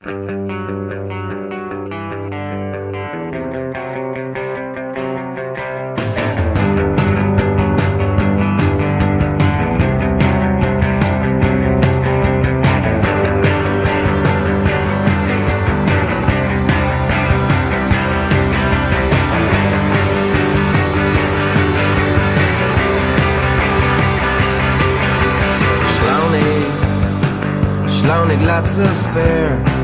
Slaunig glatze spare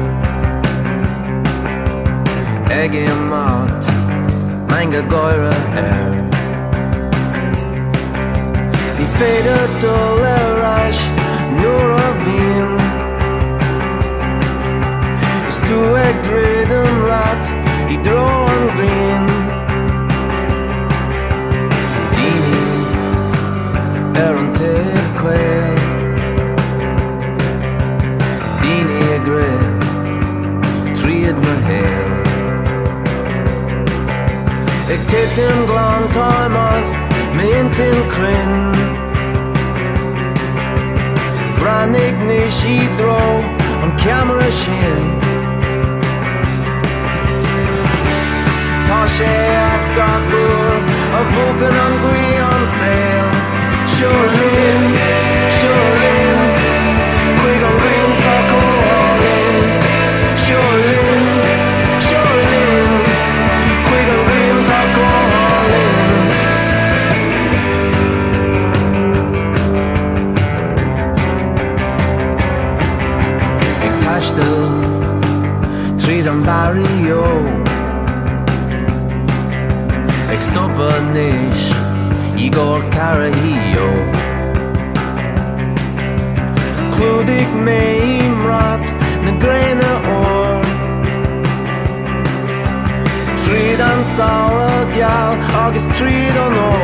Egg im Mat Mein gegeure Air Die Feder dolle Reich Nur a Wien Ist du eg dredem Lat I droen green Dini on tif quail Dini a grill Triad me hel Ik tit in glan timas Mint in crin Bran ik nish I dro On camera shin Ta sé at gagur A vuken an gwi on sale Sjolin, sjolin Quig an green taco all in Sjolin, sjolin Quig an green taco all in Ik tastel Trid an barrio Ik stoppe nish Igor Carahio Cludig me imrat Na grena or Trid an saula gal Agus trid an or